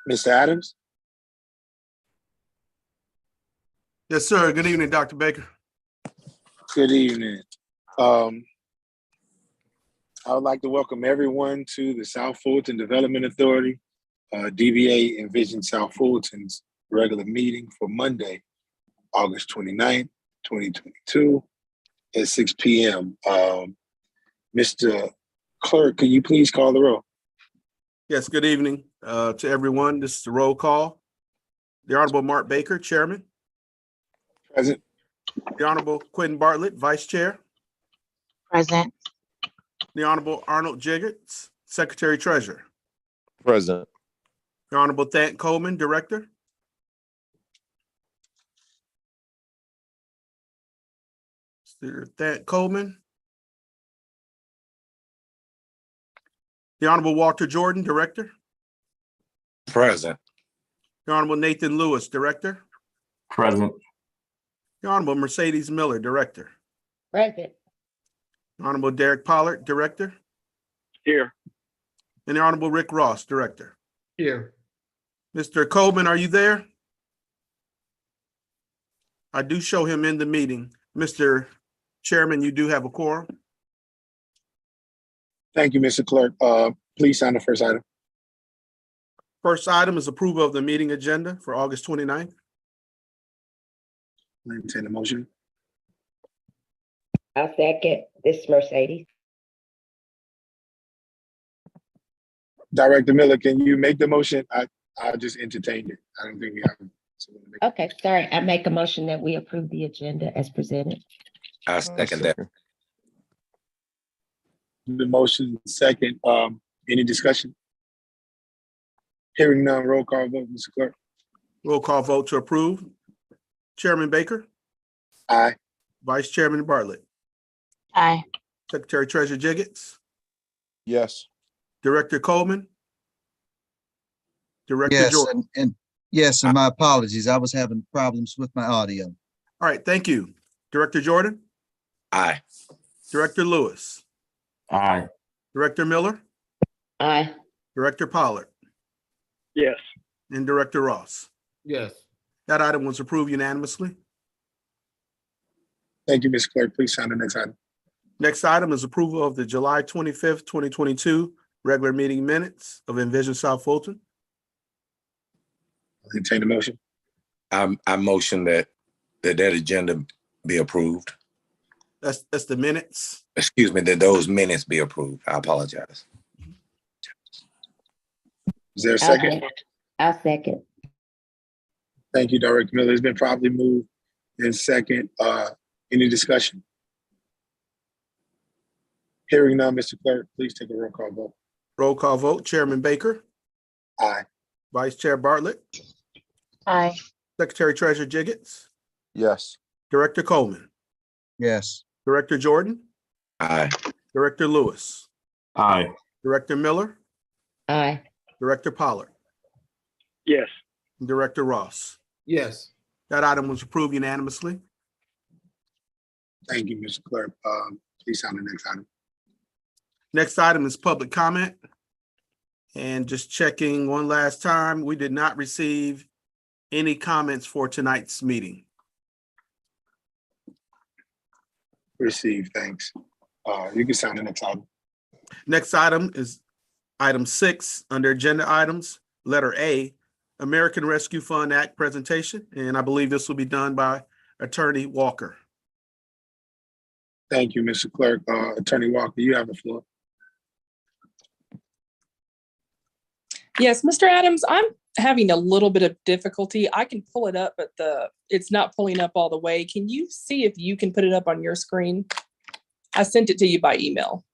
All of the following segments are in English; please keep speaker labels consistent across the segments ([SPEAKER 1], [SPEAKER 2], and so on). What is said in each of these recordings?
[SPEAKER 1] Mr. Adams?
[SPEAKER 2] Yes, sir. Good evening, Dr. Baker.
[SPEAKER 1] Good evening. I would like to welcome everyone to the South Fulton Development Authority, DBA Envision South Fulton's regular meeting for Monday, August 29th, 2022 at 6 p.m. Mr. Clerk, can you please call the roll?
[SPEAKER 2] Yes, good evening to everyone. This is the roll call. The Honorable Mark Baker, Chairman.
[SPEAKER 1] Present.
[SPEAKER 2] The Honorable Quinn Bartlett, Vice Chair.
[SPEAKER 3] Present.
[SPEAKER 2] The Honorable Arnold Jiggetts, Secretary Treasurer.
[SPEAKER 4] Present.
[SPEAKER 2] The Honorable Thant Coleman, Director. Mr. Thant Coleman. The Honorable Walter Jordan, Director.
[SPEAKER 4] Present.
[SPEAKER 2] The Honorable Nathan Lewis, Director.
[SPEAKER 5] Present.
[SPEAKER 2] The Honorable Mercedes Miller, Director.
[SPEAKER 3] Present.
[SPEAKER 2] The Honorable Derek Pollard, Director.
[SPEAKER 1] Here.
[SPEAKER 2] And the Honorable Rick Ross, Director.
[SPEAKER 5] Here.
[SPEAKER 2] Mr. Coleman, are you there? I do show him in the meeting. Mr. Chairman, you do have a quorum.
[SPEAKER 1] Thank you, Mr. Clerk. Please sign the first item.
[SPEAKER 2] First item is approval of the meeting agenda for August 29th.
[SPEAKER 1] I entertain the motion.
[SPEAKER 3] I'll second. This is Mercedes.
[SPEAKER 1] Director Miller, can you make the motion? I just entertained it. I don't think we have someone to make.
[SPEAKER 3] Okay, sorry. I make a motion that we approve the agenda as presented.
[SPEAKER 4] I second that.
[SPEAKER 1] The motion second. Any discussion? Hearing none, roll call vote, Mr. Clerk.
[SPEAKER 2] Roll call vote to approve. Chairman Baker,
[SPEAKER 1] Aye.
[SPEAKER 2] Vice Chairman Bartlett,
[SPEAKER 3] Aye.
[SPEAKER 2] Secretary Treasurer Jiggetts,
[SPEAKER 4] Yes.
[SPEAKER 2] Director Coleman, Director
[SPEAKER 6] Yes,
[SPEAKER 2] Jordan.
[SPEAKER 6] and my apologies. I was having problems with my audio.
[SPEAKER 2] All right, thank you. Director Jordan,
[SPEAKER 4] Aye.
[SPEAKER 2] Director Lewis,
[SPEAKER 5] Aye.
[SPEAKER 2] Director Miller,
[SPEAKER 3] Aye.
[SPEAKER 2] Director Pollard,
[SPEAKER 1] Yes.
[SPEAKER 2] and Director Ross.
[SPEAKER 5] Yes.
[SPEAKER 2] That item was approved unanimously.
[SPEAKER 1] Thank you, Mr. Clerk. Please sign the next item.
[SPEAKER 2] Next item is approval of the July 25th, 2022 regular meeting minutes of Envision South Fulton.
[SPEAKER 1] I'll entertain the motion.
[SPEAKER 4] I motion that agenda be approved.
[SPEAKER 2] That's the minutes.
[SPEAKER 4] Excuse me, that those minutes be approved. I apologize.
[SPEAKER 1] Is there a second?
[SPEAKER 3] I'll second.
[SPEAKER 1] Thank you, Director Miller. It's been properly moved in second. Any discussion? Hearing none, Mr. Clerk, please take a roll call vote.
[SPEAKER 2] Roll call vote. Chairman Baker,
[SPEAKER 1] Aye.
[SPEAKER 2] Vice Chair Bartlett,
[SPEAKER 3] Aye.
[SPEAKER 2] Secretary Treasurer Jiggetts,
[SPEAKER 4] Yes.
[SPEAKER 2] Director Coleman,
[SPEAKER 6] Yes,
[SPEAKER 2] Director Jordan,
[SPEAKER 4] Aye.
[SPEAKER 2] Director Lewis,
[SPEAKER 5] Aye.
[SPEAKER 2] Director Miller,
[SPEAKER 3] Aye.
[SPEAKER 2] Director Pollard,
[SPEAKER 1] Yes.
[SPEAKER 2] and Director Ross.
[SPEAKER 5] Yes.
[SPEAKER 2] That item was approved unanimously.
[SPEAKER 1] Thank you, Mr. Clerk. Please sign the next item.
[SPEAKER 2] Next item is public comment. And just checking one last time, we did not receive any comments for tonight's meeting.
[SPEAKER 1] Received, thanks. You can sign the next item.
[SPEAKER 2] Next item is item 6 under agenda items, letter A, American Rescue Fund Act presentation. And I believe this will be done by Attorney Walker.
[SPEAKER 1] Thank you, Mr. Clerk. Attorney Walker, you have the floor.
[SPEAKER 7] Yes, Mr. Adams, I'm having a little bit of difficulty. I can pull it up, but it's not pulling up all the way. Can you see if you can put it up on your screen? I sent it to you by email.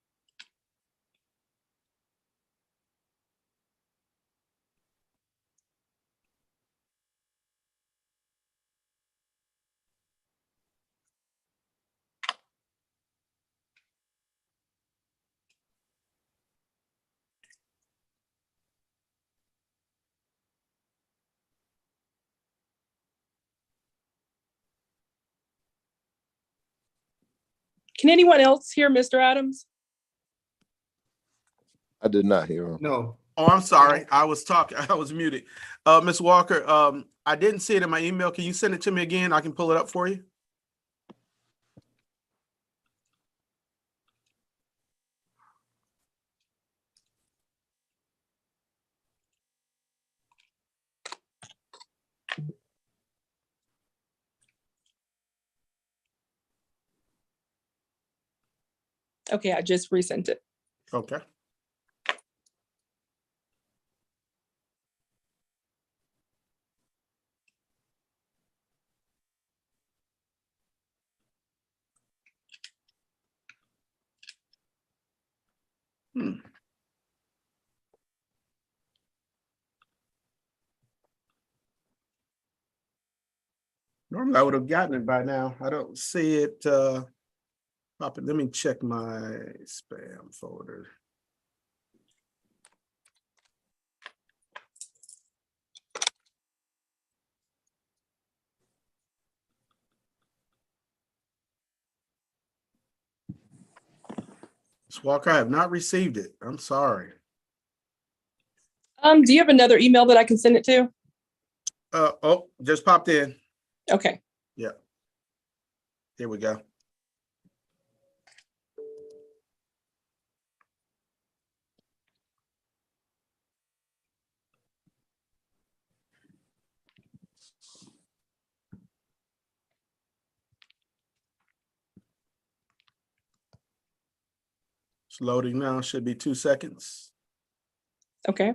[SPEAKER 7] Can anyone else hear Mr. Adams?
[SPEAKER 4] I did not hear him.
[SPEAKER 5] No.
[SPEAKER 2] Oh, I'm sorry. I was talking. I was muted. Ms. Walker, I didn't see it in my email. Can you send it to me again? I can pull it up for you.
[SPEAKER 7] Okay, I just resent it.
[SPEAKER 2] Okay. Normally I would have gotten it by now. I don't see it popping. Let me check my spam folder. Ms. Walker, I have not received it. I'm sorry.
[SPEAKER 7] Do you have another email that I can send it to?
[SPEAKER 2] Oh, just popped in.
[SPEAKER 7] Okay.
[SPEAKER 2] Yeah. Here we go. It's loading now. Should be 2 seconds.
[SPEAKER 7] Okay.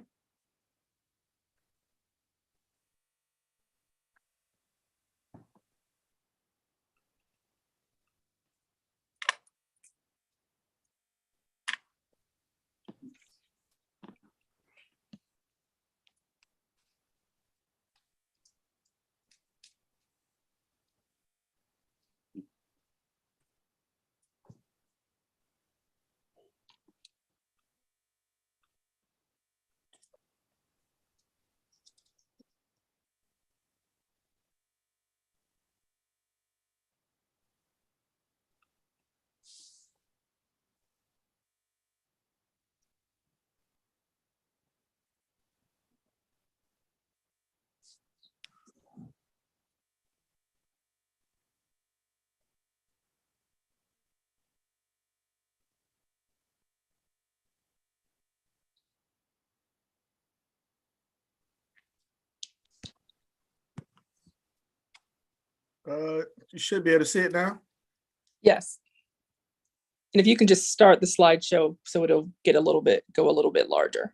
[SPEAKER 2] You should be able to see it now.
[SPEAKER 7] Yes. And if you can just start the slideshow so it'll get go a little bit larger.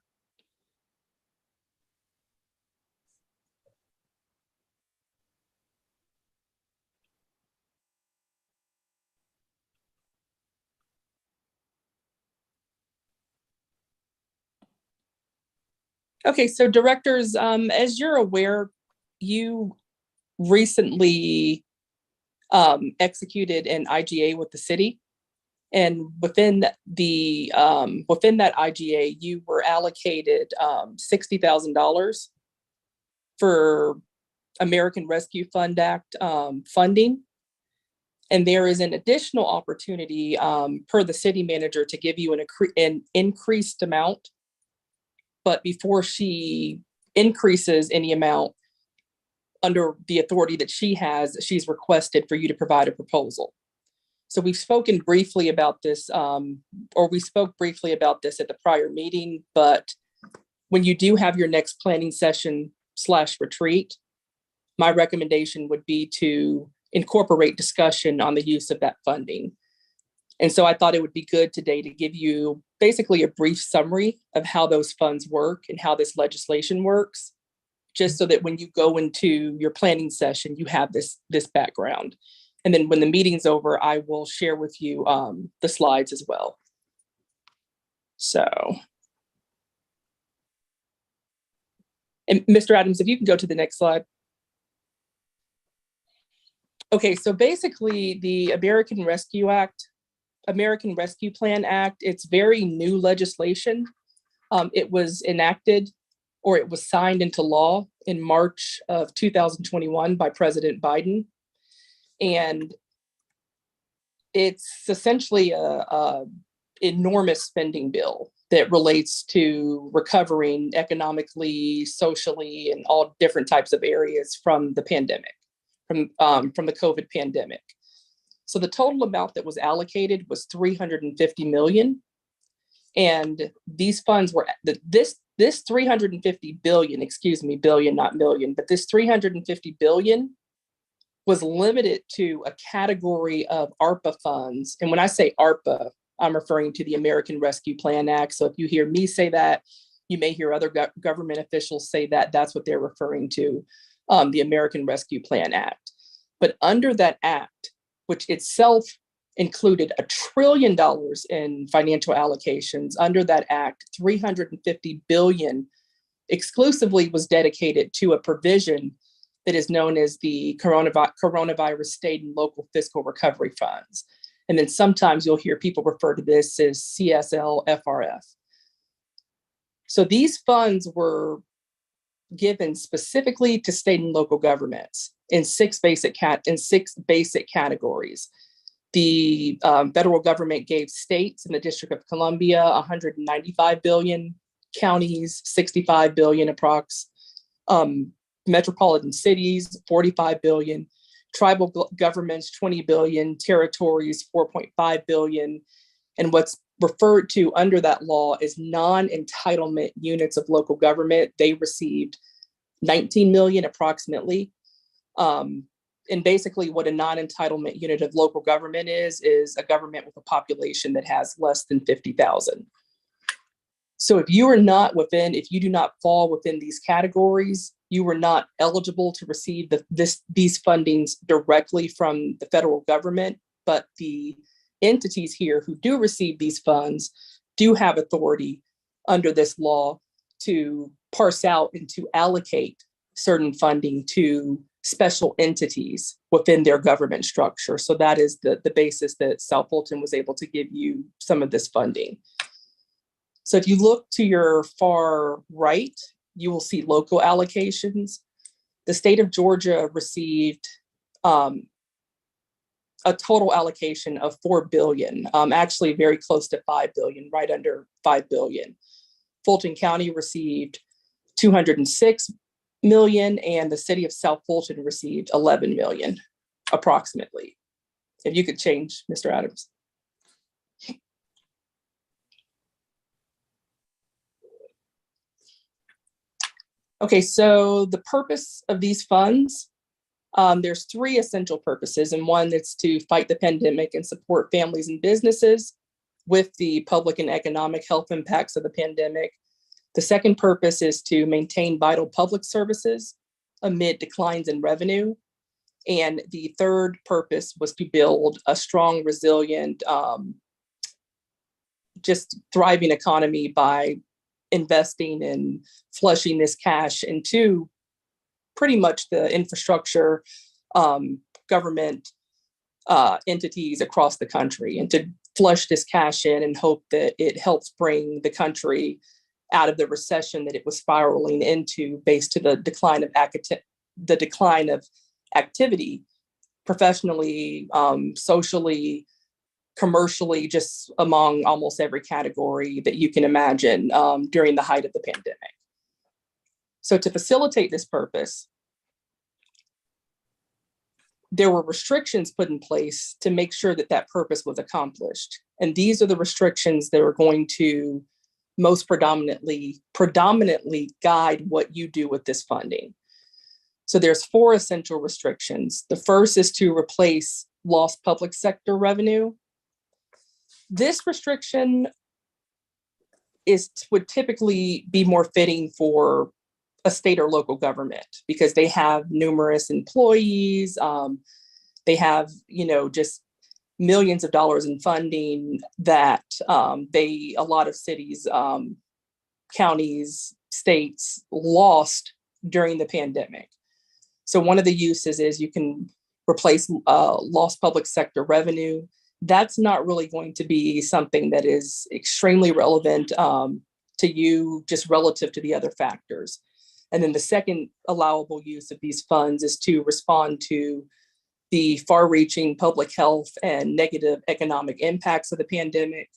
[SPEAKER 7] Okay, so directors, as you're aware, you recently executed an IGA with the city. And within that IGA, you were allocated $60,000 for American Rescue Fund Act funding. And there is an additional opportunity per the city manager to give you an increased amount. But before she increases any amount, under the authority that she has, she's requested for you to provide a proposal. So we've spoken briefly about this, or we spoke briefly about this at the prior meeting, but when you do have your next planning session / retreat, my recommendation would be to incorporate discussion on the use of that funding. And so I thought it would be good today to give you basically a brief summary of how those funds work and how this legislation works, just so that when you go into your planning session, you have this background. And then when the meeting's over, I will share with you the slides as well. So, and Mr. Adams, if you can go to the next slide. Okay, so basically the American Rescue Plan Act, it's very new legislation. It was enacted, or it was signed into law in March of 2021 by President Biden. And it's essentially a enormous spending bill. that relates to recovering economically, socially, and all different types of areas from the pandemic, from the COVID pandemic. So the total amount that was allocated was $350 million. And these funds were, this 350 billion, excuse me, billion, not million, but this 350 billion was limited to a category of ARPA funds. And when I say ARPA, I'm referring to the American Rescue Plan Act. So if you hear me say that, you may hear other government officials say that. That's what they're referring to, the American Rescue Plan Act. But under that act, which itself included $1 trillion in financial allocations, under that act, 350 billion exclusively was dedicated to a provision that is known as the coronavirus state and local fiscal recovery funds. And then sometimes you'll hear people refer to this as CSL FRF. So these funds were given specifically to state and local governments in six basic categories. The federal government gave states in the District of Columbia 195 billion, counties 65 billion approx, metropolitan cities 45 billion, tribal governments 20 billion, territories 4.5 billion, and what's referred to under that law is non-entitlement units of local government. They received 19 million approximately. And basically what a non-entitlement unit of local government is a government with a population that has less than 50,000. So if you do not fall within these categories, you were not eligible to receive these fundings directly from the federal government, but the entities here who do receive these funds do have authority under this law to parse out and to allocate certain funding to special entities within their government structure. So that is the basis that South Fulton was able to give you some of this funding. So if you look to your far right, you will see local allocations. The state of Georgia received a total allocation of 4 billion, actually very close to 5 billion, right under 5 billion. Fulton County received 206 million, and the city of South Fulton received 11 million, approximately. If you could change, Mr. Adams. Okay, so the purpose of these funds, there's three essential purposes, and one that's to fight the pandemic and support families and businesses with the public and economic health impacts of the pandemic. The second purpose is to maintain vital public services amid declines in revenue. And the third purpose was to build a strong, resilient, just thriving economy by investing and flushing this cash into pretty much the infrastructure, government entities across the country, and to flush this cash in and hope that it helps bring the country out of the recession that it was spiraling into based to the decline of activity professionally, socially, commercially, just among almost every category that you can imagine during the height of the pandemic. So to facilitate this purpose, there were restrictions put in place to make sure that that purpose was accomplished. And these are the restrictions that are going to most predominantly guide what you do with this funding. So there's 4 essential restrictions. The first is to replace lost public sector revenue. This restriction would typically be more fitting for a state or local government because they have numerous employees. They have, just millions of dollars in funding that a lot of cities, counties, states lost during the pandemic. So one of the uses is you can replace lost public sector revenue. That's not really going to be something that is extremely relevant to you just relative to the other factors. And then the second allowable use of these funds is to respond to the far-reaching public health and negative economic impacts of the pandemic.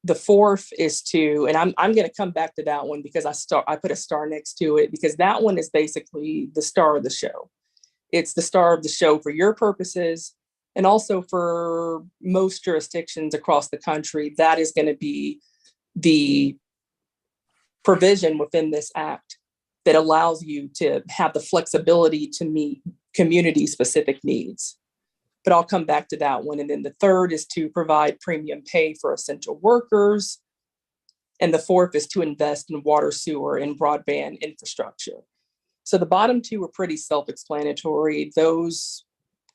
[SPEAKER 7] The fourth is to, and I'm going to come back to that one because I put a star next to it because that one is basically the star of the show. It's the star of the show for your purposes and also for most jurisdictions across the country. That is going to be the provision within this act that allows you to have the flexibility to meet community specific needs. But I'll come back to that one. And then the third is to provide premium pay for essential workers. And the fourth is to invest in water, sewer, and broadband infrastructure. So the bottom two are pretty self-explanatory. Those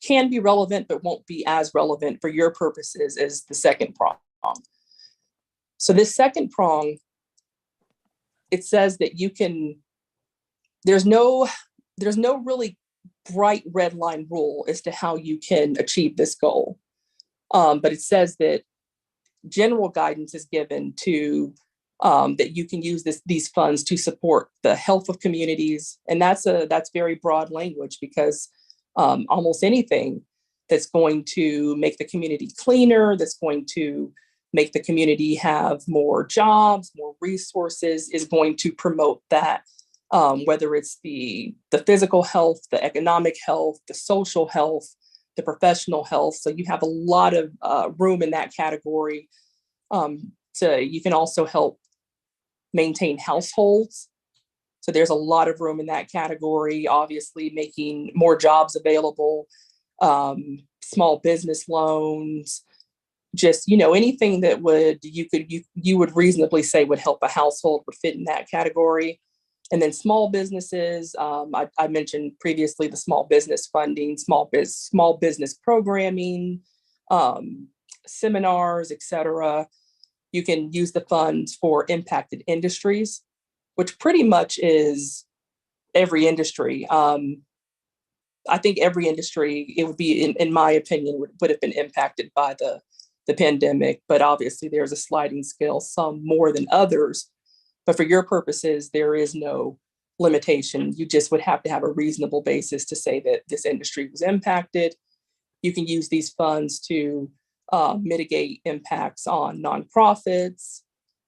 [SPEAKER 7] can be relevant, but won't be as relevant for your purposes as the second prong. So this second prong, it says that you can, there's no really bright red line rule as to how you can achieve this goal. But it says that general guidance is given to that you can use these funds to support the health of communities. And that's very broad language because almost anything that's going to make the community cleaner, that's going to make the community have more jobs, more resources, is going to promote that. Whether it's the physical health, the economic health, the social health, the professional health. So you have a lot of room in that category. So you can also help maintain households. So there's a lot of room in that category, obviously making more jobs available, small business loans, just, anything that you would reasonably say would help a household would fit in that category. And then small businesses, I mentioned previously the small business funding, small business programming, seminars, etc. You can use the funds for impacted industries, which pretty much is every industry. I think every industry, it would be, in my opinion, would have been impacted by the pandemic, but obviously there's a sliding scale, some more than others. But for your purposes, there is no limitation. You just would have to have a reasonable basis to say that this industry was impacted. You can use these funds to mitigate impacts on nonprofits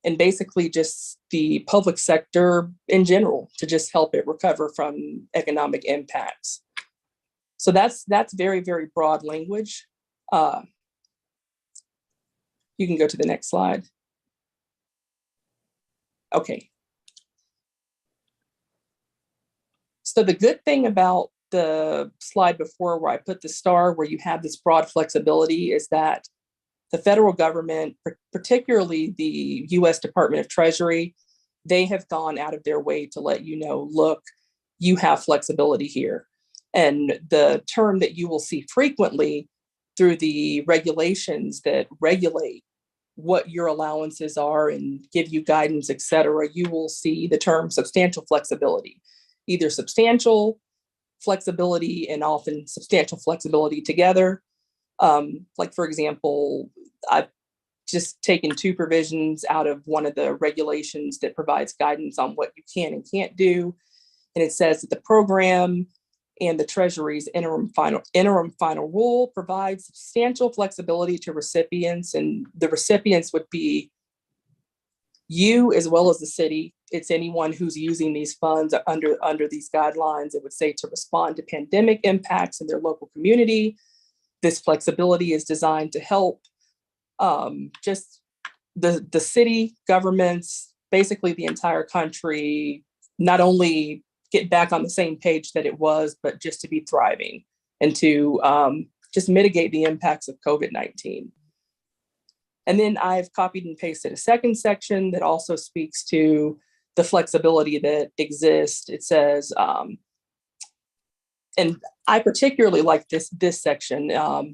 [SPEAKER 7] and basically just the public sector in general to just help it recover from economic impacts. So that's very, very broad language. You can go to the next slide. Okay. So the good thing about the slide before where I put the star, where you have this broad flexibility, is that the federal government, particularly the US Department of Treasury, they have gone out of their way to let you know, look, you have flexibility here. And the term that you will see frequently through the regulations that regulate what your allowances are and give you guidance, et cetera, you will see the term substantial flexibility, either substantial flexibility and often substantial flexibility together. Like, for example, I've just taken two provisions out of one of the regulations that provides guidance on what you can and can't do. And it says that the program and the Treasury's interim final rule provides substantial flexibility to recipients, and the recipients would be you as well as the city. It's anyone who's using these funds under these guidelines. It would say to respond to pandemic impacts in their local community. This flexibility is designed to help just the city governments, basically the entire country, not only get back on the same page that it was, but just to be thriving and to just mitigate the impacts of COVID-19. And then I've copied and pasted a second section that also speaks to the flexibility that exists. It says, and I particularly like this section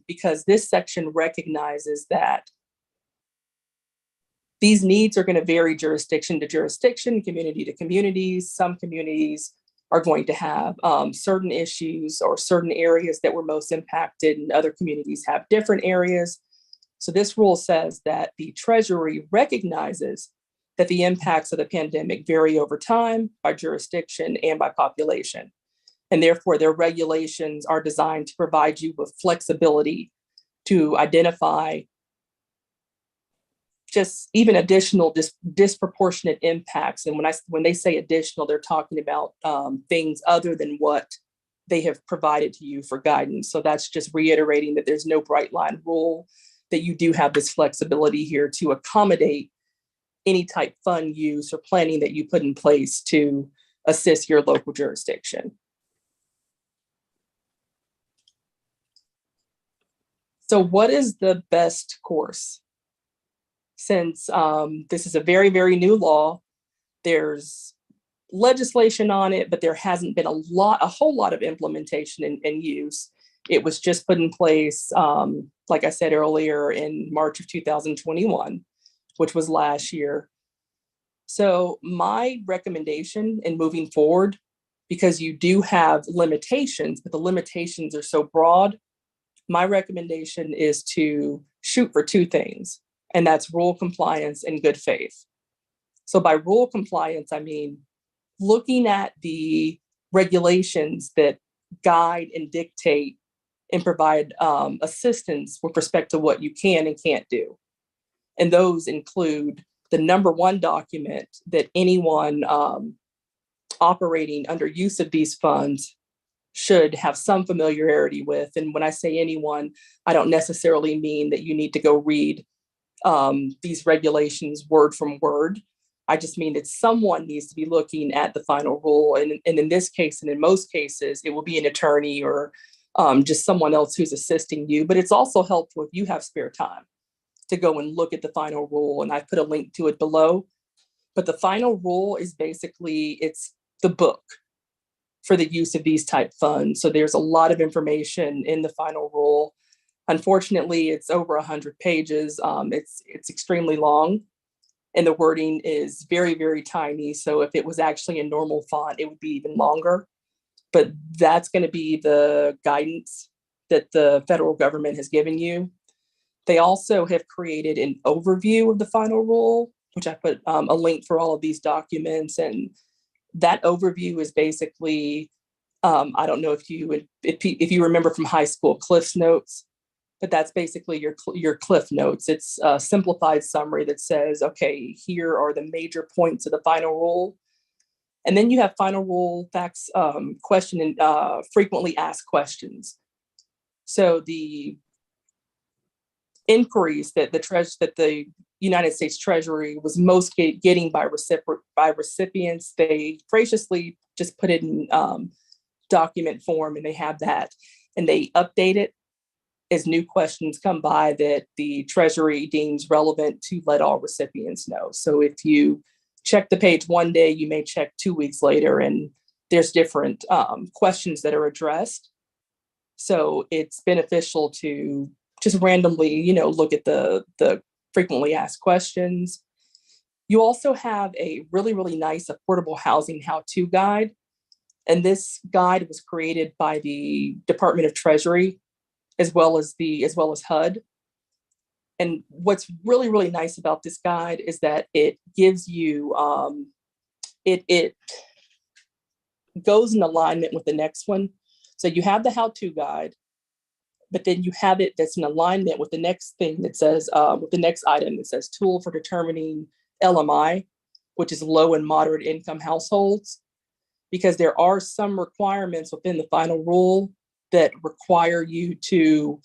[SPEAKER 7] because this section recognizes that these needs are going to vary jurisdiction to jurisdiction, community to communities. Some communities are going to have certain issues or certain areas that were most impacted, and other communities have different areas. So this rule says that the Treasury recognizes that the impacts of the pandemic vary over time by jurisdiction and by population. And therefore, their regulations are designed to provide you with flexibility to identify just even additional disproportionate impacts. And when they say additional, they're talking about things other than what they have provided to you for guidance. So that's just reiterating that there's no bright line rule, that you do have this flexibility here to accommodate any type fund use or planning that you put in place to assist your local jurisdiction. So what is the best course? Since this is a very, very new law, there's legislation on it, but there hasn't been a whole lot of implementation and use. It was just put in place, like I said earlier, in March of 2021, which was last year. So my recommendation in moving forward, because you do have limitations, but the limitations are so broad, my recommendation is to shoot for two things, and that's rule compliance and good faith. So by rule compliance, I mean looking at the regulations that guide and dictate and provide assistance with respect to what you can and can't do. And those include the number one document that anyone operating under use of these funds should have some familiarity with. And when I say anyone, I don't necessarily mean that you need to go read these regulations word from word. I just mean that someone needs to be looking at the final rule. And in this case, and in most cases, it will be an attorney or just someone else who's assisting you. But it's also helpful if you have spare time to go and look at the final rule. And I've put a link to it below. But the final rule is basically, it's the book for the use of these type funds. So there's a lot of information in the final rule. Unfortunately, it's over 100 pages. It's extremely long, and the wording is very, very tiny. So if it was actually in normal font, it would be even longer. But that's going to be the guidance that the federal government has given you. They also have created an overview of the final rule, which I put a link for all of these documents. And that overview is basically, I don't know if you remember from high school, Cliff's Notes, but that's basically your Cliff Notes. It's a simplified summary that says, okay, here are the major points of the final rule. And then you have final rule facts, question and frequently asked questions. So the inquiries that the United States Treasury was most getting by recipients, they graciously just put it in document form, and they have that, and they update it as new questions come by that the Treasury deems relevant to let all recipients know. So if you check the page one day, you may check 2 weeks later, and there's different questions that are addressed. So it's beneficial to just randomly, look at the frequently asked questions. You also have a really, really nice affordable housing how-to guide. And this guide was created by the Department of Treasury, as well as HUD. And what's really, really nice about this guide is that it gives you, it goes in alignment with the next one. So you have the how-to guide, but then you have it that's in alignment with the next thing that says, with the next item that says tool for determining LMI, which is low and moderate income households, because there are some requirements within the final rule that require you to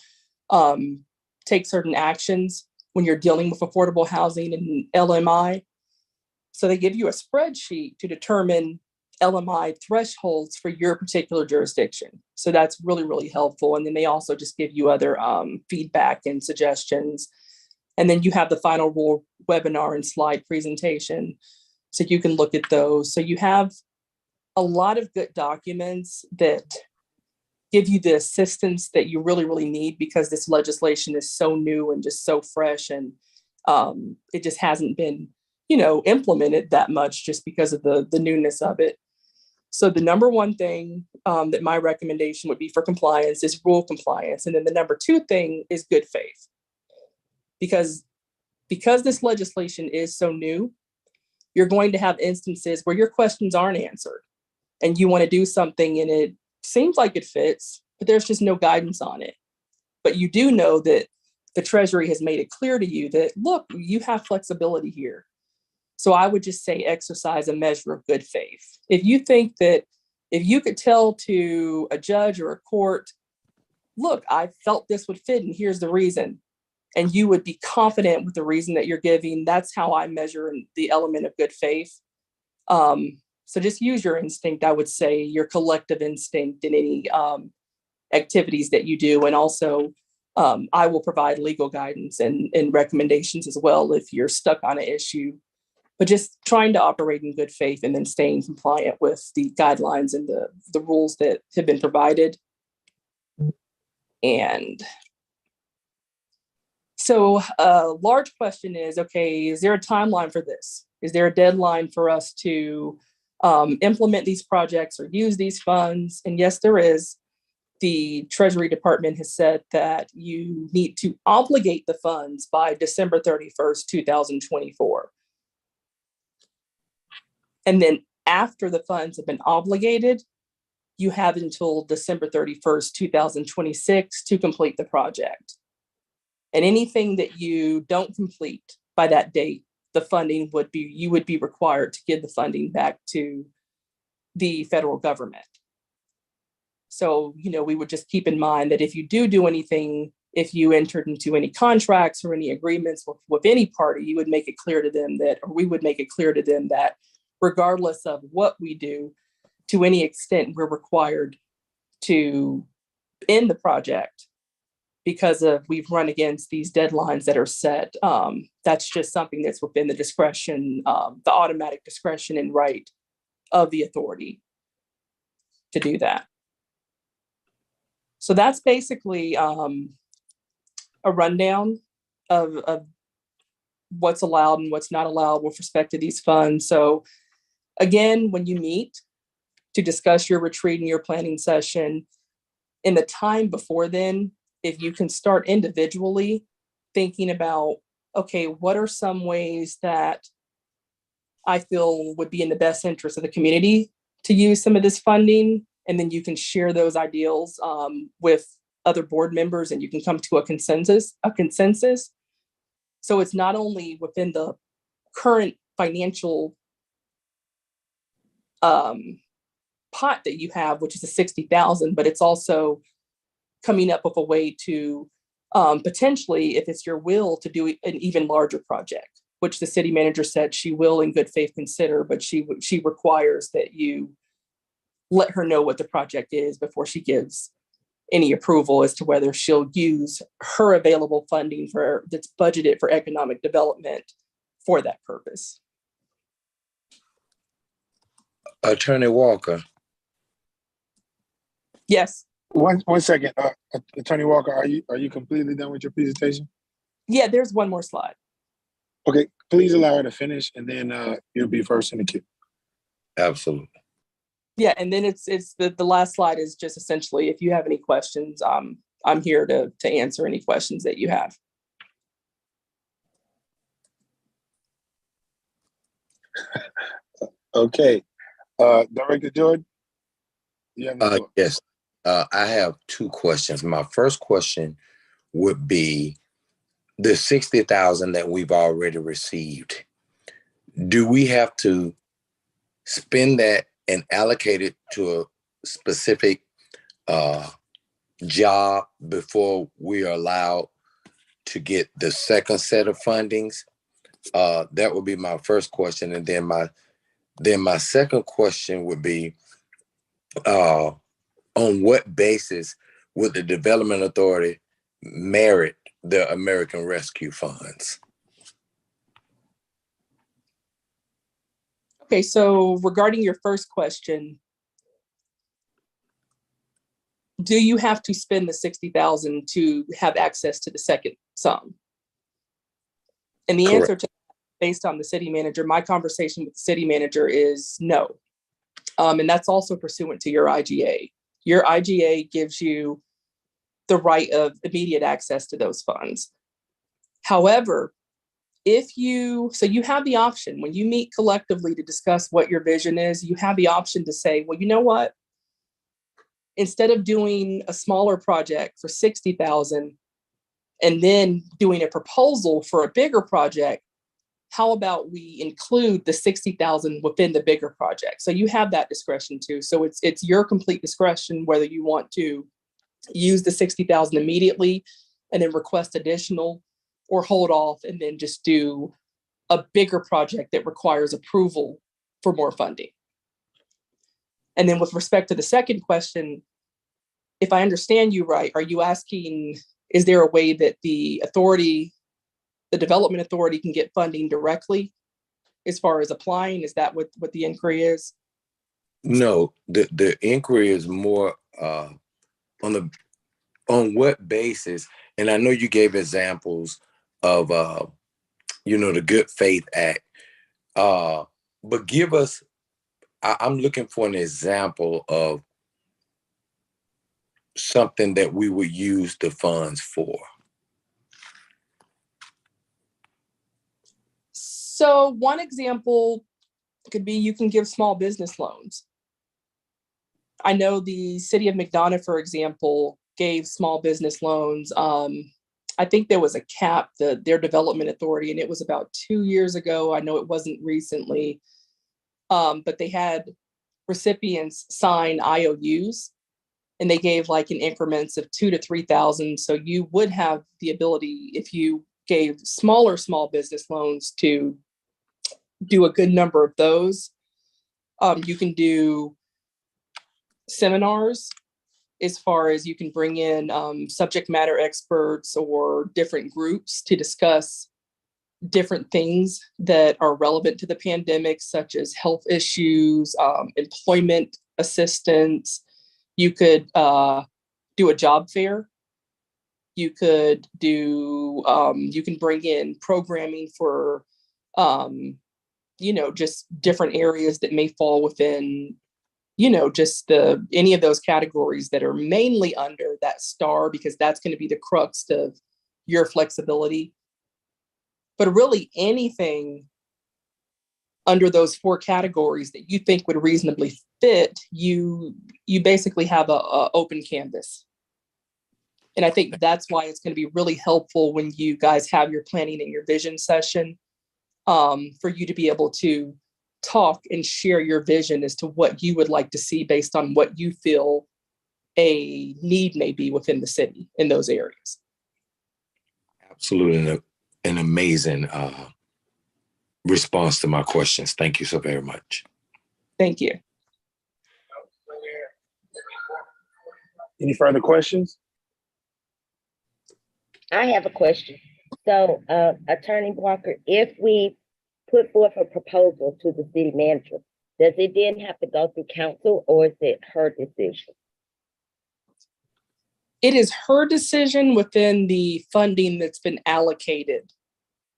[SPEAKER 7] take certain actions when you're dealing with affordable housing and LMI. So they give you a spreadsheet to determine LMI thresholds for your particular jurisdiction. So that's really, really helpful. And then they also just give you other feedback and suggestions. And then you have the final rule webinar and slide presentation, so you can look at those. So you have a lot of good documents that give you the assistance that you really, really need, because this legislation is so new and just so fresh, and it just hasn't been, implemented that much just because of the newness of it. So the number one thing that my recommendation would be for compliance is rule compliance. And then the number two thing is good faith. Because this legislation is so new, you're going to have instances where your questions aren't answered and you want to do something and it seems like it fits, but there's just no guidance on it. But you do know that the Treasury has made it clear to you that, look, you have flexibility here. So I would just say exercise a measure of good faith. If you think that if you could tell to a judge or a court, look, I felt this would fit and here's the reason, and you would be confident with the reason that you're giving, that's how I measure the element of good faith. So just use your instinct, I would say, your collective instinct in any activities that you do. And also, I will provide legal guidance and recommendations as well if you're stuck on an issue. But just trying to operate in good faith and then staying compliant with the guidelines and the rules that have been provided. And so a large question is, okay, is there a timeline for this? Is there a deadline for us to implement these projects or use these funds? And yes, there is. The Treasury Department has said that you need to obligate the funds by December 31st, 2024. And then after the funds have been obligated, you have until December 31st, 2026 to complete the project. And anything that you don't complete by that date, the funding would be, you would be required to give the funding back to the federal government. So, we would just keep in mind that if you do anything, if you entered into any contracts or any agreements with any party, you would make it clear to them that, or we would make it clear to them that regardless of what we do, to any extent, we're required to end the project because we've run against these deadlines that are set. That's just something that's within the discretion, the automatic discretion and right of the authority to do that. So that's basically a rundown of what's allowed and what's not allowed with respect to these funds. So again, when you meet to discuss your retreat and your planning session, in the time before then, if you can start individually thinking about, okay, what are some ways that I feel would be in the best interest of the community to use some of this funding? And then you can share those ideals with other board members and you can come to a consensus. So it's not only within the current financial pot that you have, which is the 60,000, but it's also coming up with a way to potentially, if it's your will, to do an even larger project, which the city manager said she will in good faith consider, but she requires that you let her know what the project is before she gives any approval as to whether she'll use her available funding that's budgeted for economic development for that purpose.
[SPEAKER 4] Attorney Walker.
[SPEAKER 7] Yes.
[SPEAKER 1] One second, Attorney Walker, are you completely done with your presentation?
[SPEAKER 7] Yeah, there's one more slide.
[SPEAKER 1] Okay, please allow her to finish, and then you'll be first in the queue.
[SPEAKER 4] Absolutely.
[SPEAKER 7] Yeah, and then it's the last slide is just essentially if you have any questions, I'm here to answer any questions that you have.
[SPEAKER 1] Okay, Director Jordan, you have the floor.
[SPEAKER 4] Yes, I have two questions. My first question would be the 60,000 that we've already received. Do we have to spend that and allocate it to a specific job before we are allowed to get the second set of fundings? That would be my first question. And then my second question would be, on what basis would the Development Authority merit the American Rescue Funds?
[SPEAKER 7] Okay, so regarding your first question, do you have to spend the 60,000 to have access to the second sum? And the
[SPEAKER 4] Correct.
[SPEAKER 7] answer to, based on the city manager, my conversation with the city manager is no. And that's also pursuant to your IGA. Your IGA gives you the right of immediate access to those funds. However, you have the option when you meet collectively to discuss what your vision is, you have the option to say, well, you know what? Instead of doing a smaller project for 60,000, and then doing a proposal for a bigger project, how about we include the 60,000 within the bigger project? So you have that discretion too. So it's your complete discretion whether you want to use the 60,000 immediately and then request additional, or hold off and then just do a bigger project that requires approval for more funding. And then with respect to the second question, if I understand you right, are you asking, is there a way that the authority, the development authority, can get funding directly as far as applying? Is that what the inquiry is?
[SPEAKER 4] No, the inquiry is more on what basis, and I know you gave examples of the Good Faith Act, but give us, I'm looking for an example of something that we would use the funds for.
[SPEAKER 7] So one example could be you can give small business loans. I know the city of McDonough, for example, gave small business loans. I think there was a cap, their development authority, and it was about 2 years ago. I know it wasn't recently, but they had recipients sign IOUs, and they gave like in increments of 2,000 to 3,000. So you would have the ability, if you gave small business loans, to do a good number of those. You can do seminars, as far as you can bring in subject matter experts or different groups to discuss different things that are relevant to the pandemic, such as health issues, employment assistance. You could do a job fair. You could do, you can bring in programming for, just different areas that may fall within, just any of those categories that are mainly under that star, because that's going to be the crux of your flexibility. But really anything under those 4 categories that you think would reasonably fit, you basically have a open canvas. And I think that's why it's going to be really helpful when you guys have your planning and your vision session, for you to be able to talk and share your vision as to what you would like to see based on what you feel a need may be within the city in those areas.
[SPEAKER 4] Absolutely an amazing response to my questions. Thank you so very much.
[SPEAKER 7] Thank you.
[SPEAKER 1] Any further questions?
[SPEAKER 3] I have a question. So, Attorney Walker, if we put forth a proposal to the city manager, does it then have to go through council, or is it her decision?
[SPEAKER 7] It is her decision within the funding that's been allocated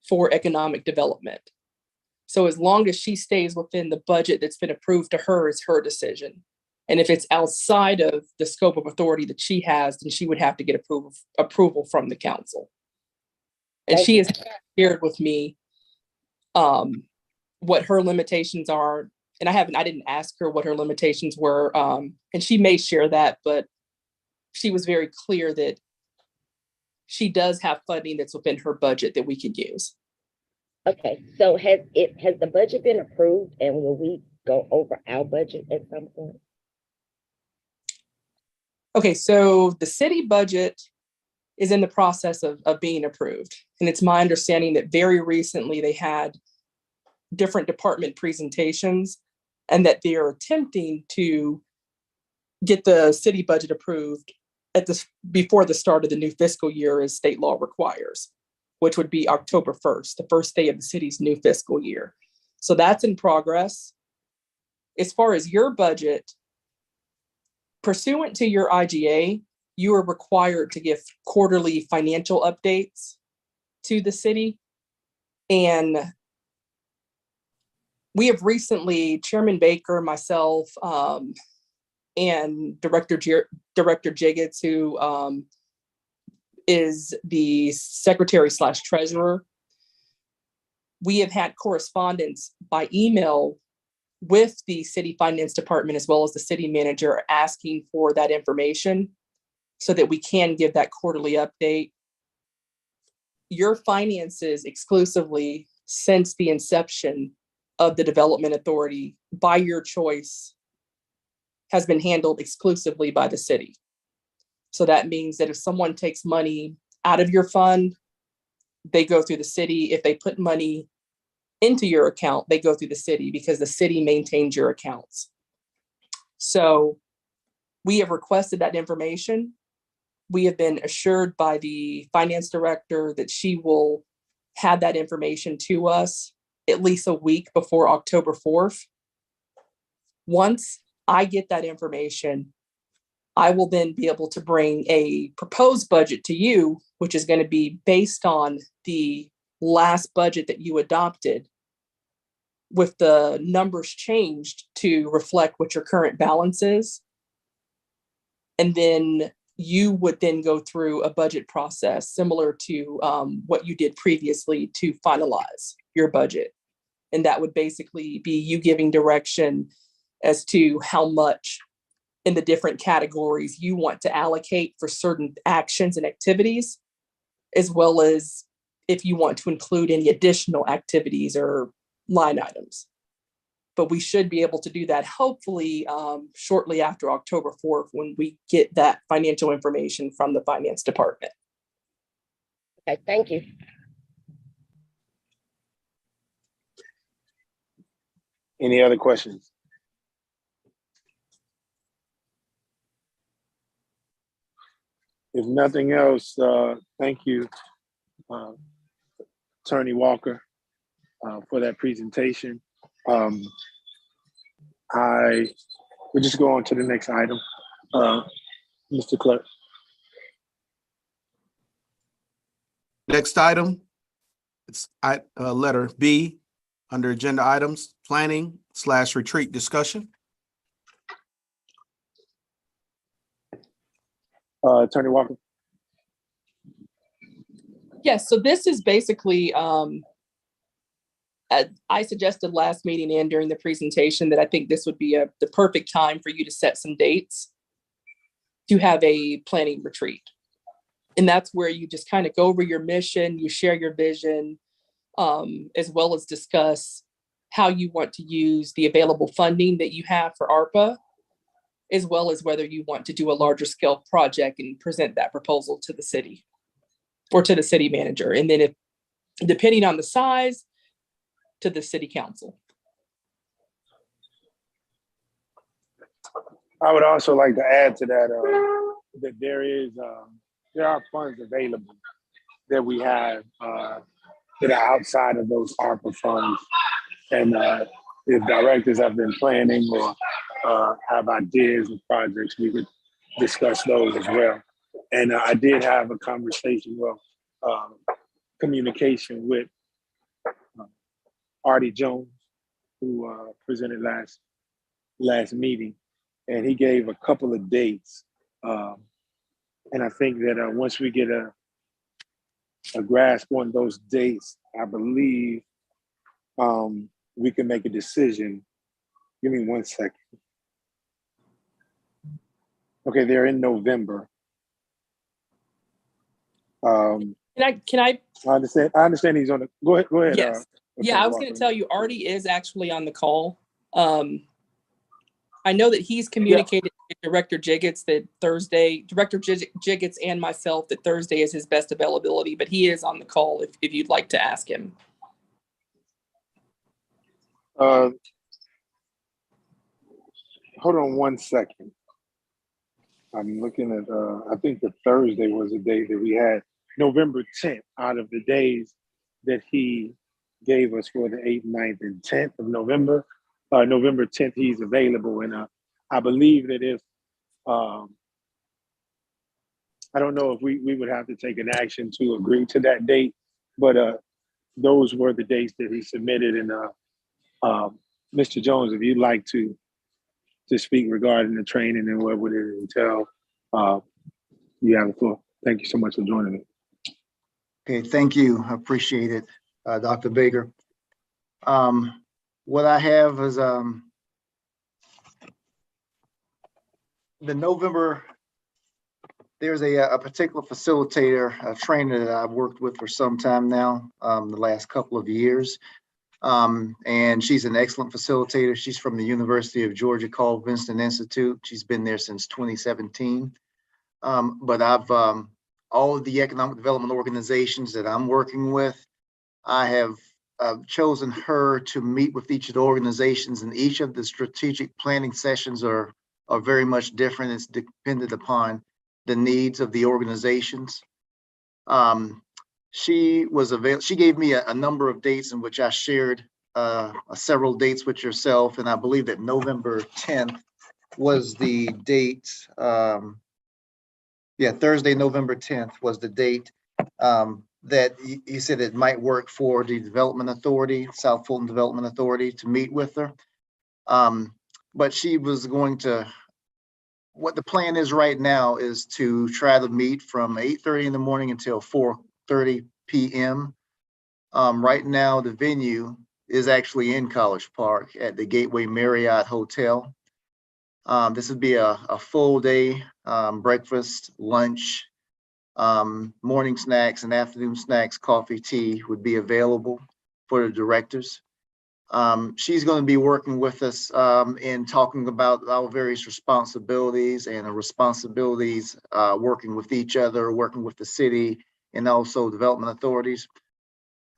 [SPEAKER 7] for economic development. So as long as she stays within the budget that's been approved to her, it's her decision. And if it's outside of the scope of authority that she has, then she would have to get approval from the council. And she has shared with me what her limitations are. And I didn't ask her what her limitations were. And she may share that, but she was very clear that she does have funding that's within her budget that we could use.
[SPEAKER 3] Okay, so has the budget been approved, and will we go over our budget at some point?
[SPEAKER 7] Okay, so the city budget is in the process of being approved. And it's my understanding that very recently they had different department presentations, and that they are attempting to get the city budget approved before the start of the new fiscal year, as state law requires, which would be October 1st, the first day of the city's new fiscal year. So that's in progress. As far as your budget, pursuant to your IGA, you are required to give quarterly financial updates to the city. And we have recently, Chairman Baker, myself, and Director Jiggetts, who is the secretary/treasurer, we have had correspondence by email with the city finance department as well as the city manager, asking for that information so that we can give that quarterly update. your finances exclusively since the inception of the development authority by your choice has been handled exclusively by the city. So that means that if someone takes money out of your fund, they go through the city. If they put money into your account, they go through the city because the city maintains your accounts. So we have requested that information. We have been assured by the finance director that she will have that information to us at least a week before October 4th. Once I get that information, I will then be able to bring a proposed budget to you, which is going to be based on the last budget that you adopted, with the numbers changed to reflect what your current balance is. And then you would then go through a budget process similar to what you did previously to finalize your budget. And that would basically be you giving direction as to how much in the different categories you want to allocate for certain actions and activities, as well as if you want to include any additional activities or line items. But we should be able to do that hopefully shortly after October 4th when we get that financial information from the finance department.
[SPEAKER 3] Okay, thank you.
[SPEAKER 1] Any other questions? If nothing else, thank you, Attorney Walker, for that presentation. We'll just go on to the next item. Mr. Clerk.
[SPEAKER 2] Next item, it's letter B under agenda items, planning/retreat discussion.
[SPEAKER 1] Attorney Walker.
[SPEAKER 7] Yes, so this is basically, I suggested last meeting and during the presentation that I think this would be the perfect time for you to set some dates to have a planning retreat. And that's where you just kind of go over your mission, you share your vision, as well as discuss how you want to use the available funding that you have for ARPA, as well as whether you want to do a larger scale project and present that proposal to the city or to the city manager. And then if, depending on the size, to the city council.
[SPEAKER 1] I would also like to add to that that there are funds available that we have that are outside of those ARPA funds, and if directors have been planning or have ideas of projects, we could discuss those as well. And I did have a conversation, communication with Artie Jones, who presented last meeting, and he gave a couple of dates. And I think that once we get a grasp on those dates, I believe we can make a decision. Give me 1 second. Okay, they're in November.
[SPEAKER 7] Can I?
[SPEAKER 1] I understand he's on the. Go ahead.
[SPEAKER 7] Yes. Yeah, I was going to tell you, Artie is actually on the call. I know that he's communicated with Director Jiggetts that Thursday, Director Jiggetts and myself, that Thursday is his best availability, but he is on the call if you'd like to ask him.
[SPEAKER 1] Hold on 1 second. I'm looking at, I think the Thursday was the day that we had November 10th out of the days that he gave us for the 8th, 9th, and 10th of November. November 10th, he's available. And I believe that if, I don't know if we would have to take an action to agree to that date, but those were the dates that he submitted. And Mr. Jones, if you'd like to speak regarding the training and what would it entail, you have the floor. Thank you so much for joining me.
[SPEAKER 8] Okay, thank you. I appreciate it, Dr. Baker. What I have is the November There's a particular facilitator, a trainer that I've worked with for some time now, the last couple of years. And she's an excellent facilitator. She's from the University of Georgia called Vincent Institute. She's been there since 2017. But all of the economic development organizations that I'm working with, I have chosen her to meet with each of the organizations, and each of the strategic planning sessions are very much different. It's dependent upon the needs of the organizations. She gave me a number of dates in which I shared several dates with yourself, and I believe that November 10th was the date. Thursday, November 10th was the date that you said it might work for the Development Authority, South Fulton Development Authority, to meet with her. But she was going to, what the plan is right now is to try to meet from 8:30 in the morning until 4:30 p.m. Right now, the venue is actually in College Park at the Gateway Marriott Hotel. This would be a full day, breakfast, lunch, morning snacks and afternoon snacks, coffee, tea would be available for the directors. She's going to be working with us in talking about our various responsibilities and the responsibilities working with each other, working with the city, and also development authorities.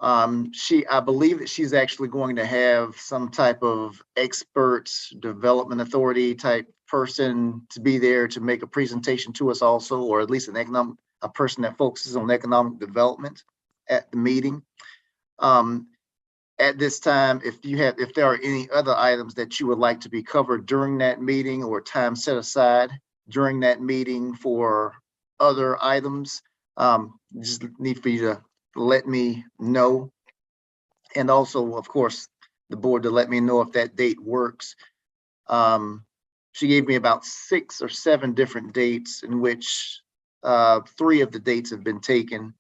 [SPEAKER 8] I believe that she's actually going to have some type of expert development authority type person to be there to make a presentation to us also, or at least a person that focuses on economic development at the meeting. At this time, if there are any other items that you would like to be covered during that meeting, or time set aside during that meeting for other items, just need for you to let me know. And also, of course, the board to let me know if that date works. She gave me about 6 or 7 different dates, in which 3 of the dates have been taken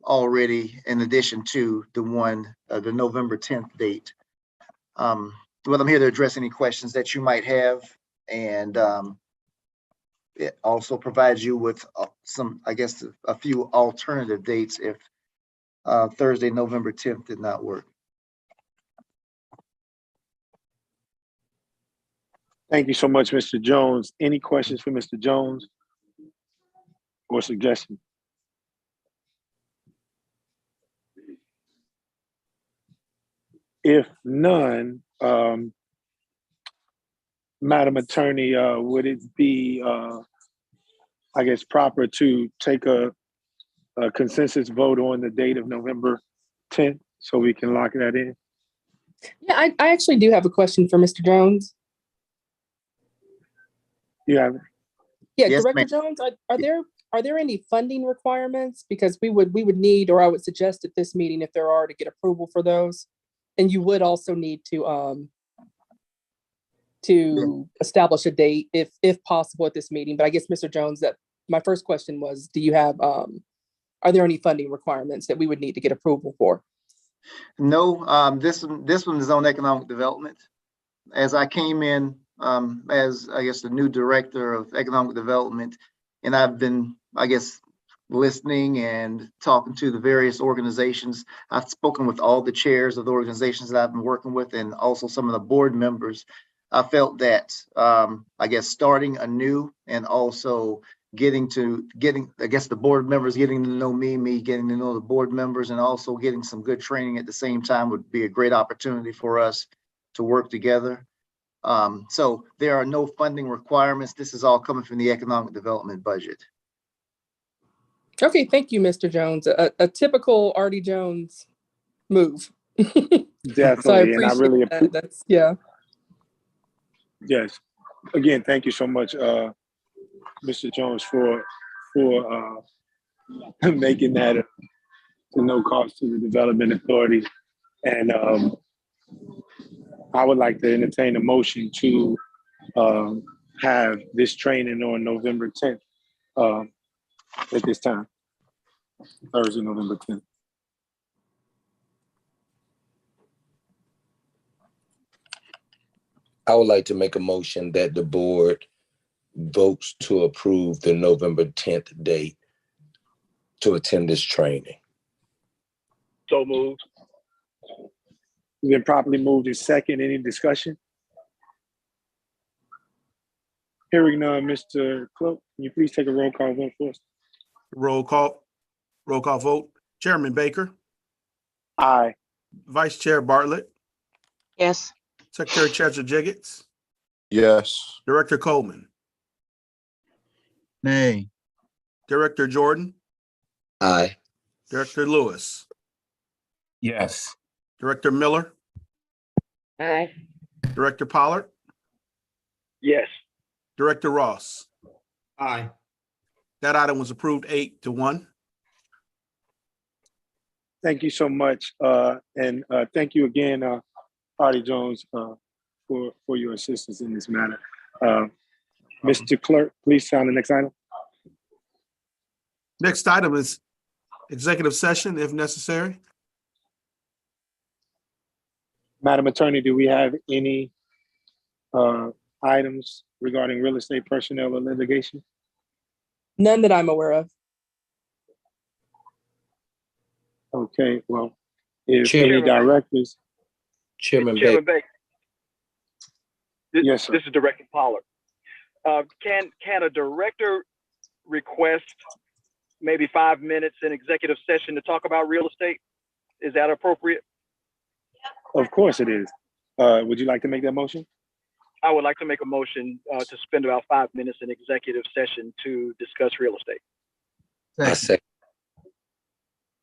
[SPEAKER 8] already, in addition to the November 10th date. But I'm here to address any questions that you might have, and it also provides you with a few alternative dates if Thursday, November 10th did not work.
[SPEAKER 1] Thank you so much, Mr. Jones. Any questions for Mr. Jones or suggestions? If none, Madam Attorney, would it be, proper to take a consensus vote on the date of November 10th so we can lock that in?
[SPEAKER 7] Yeah, I actually do have a question for Mr. Jones.
[SPEAKER 1] Yeah.
[SPEAKER 7] Yeah,
[SPEAKER 8] Yes,
[SPEAKER 7] Director
[SPEAKER 8] ma'am.
[SPEAKER 7] Jones, are there any funding requirements? Because we would need, or I would suggest at this meeting, if there are, to get approval for those. And you would also need to establish a date if possible at this meeting. But I guess, Mr. Jones, that my first question was, do you have, are there any funding requirements that we would need to get approval for?
[SPEAKER 8] No, this one is on economic development. As I came in as the new director of economic development, and I've been listening and talking to the various organizations. I've spoken with all the chairs of the organizations that I've been working with, and also some of the board members. I felt that starting anew, and also getting the board members getting to know me getting to know the board members, and also getting some good training at the same time would be a great opportunity for us to work together. So there are no funding requirements. This is all coming from the economic development budget.
[SPEAKER 7] Okay, thank you, Mr. Jones. A typical Artie Jones move.
[SPEAKER 1] Definitely,
[SPEAKER 7] So I
[SPEAKER 1] and I
[SPEAKER 7] appreciate
[SPEAKER 1] really
[SPEAKER 7] that. That's, yeah.
[SPEAKER 1] Yes. Again, thank you so much, Mr. Jones, for making that to no cost to the Development Authority. And I would like to entertain a motion to have this training on November 10th at this time, Thursday, November 10th.
[SPEAKER 4] I would like to make a motion that the board votes to approve the November 10th date to attend this training.
[SPEAKER 9] So moved.
[SPEAKER 1] It's been properly moved in second. Any discussion? Hearing none, Mr. Clerk, can you please take a roll call vote for us?
[SPEAKER 2] Roll call vote. Chairman Baker,
[SPEAKER 1] Aye.
[SPEAKER 2] Vice Chair Bartlett,
[SPEAKER 10] Yes.
[SPEAKER 2] Secretary Treasurer Jiggetts,
[SPEAKER 5] Yes.
[SPEAKER 2] Director Coleman,
[SPEAKER 6] Nay.
[SPEAKER 2] Director Jordan,
[SPEAKER 4] Aye.
[SPEAKER 2] Director Lewis,
[SPEAKER 5] Yes.
[SPEAKER 2] Director Miller,
[SPEAKER 3] Aye.
[SPEAKER 2] Director Pollard,
[SPEAKER 9] Yes.
[SPEAKER 2] Director Ross.
[SPEAKER 5] Aye.
[SPEAKER 2] That item was approved 8-1.
[SPEAKER 1] Thank you so much. And thank you again, Artie Jones, for your assistance in this matter. Mr. Clerk, please sound the next item.
[SPEAKER 2] Next item is executive session if necessary.
[SPEAKER 1] Madam Attorney, do we have any items regarding real estate personnel or litigation?
[SPEAKER 7] None that I'm aware of.
[SPEAKER 1] Okay, well, if
[SPEAKER 4] Chairman.
[SPEAKER 1] any directors,
[SPEAKER 4] Chairman Baker.
[SPEAKER 9] Chairman Baker.
[SPEAKER 1] Yes, sir.
[SPEAKER 9] This is Director Pollard. Can a director request maybe 5 minutes in executive session to talk about real estate? Is that appropriate?
[SPEAKER 1] Of course it is. Would you like to make that motion?
[SPEAKER 9] I would like to make a motion to spend about 5 minutes in executive session to discuss real estate.
[SPEAKER 4] I second.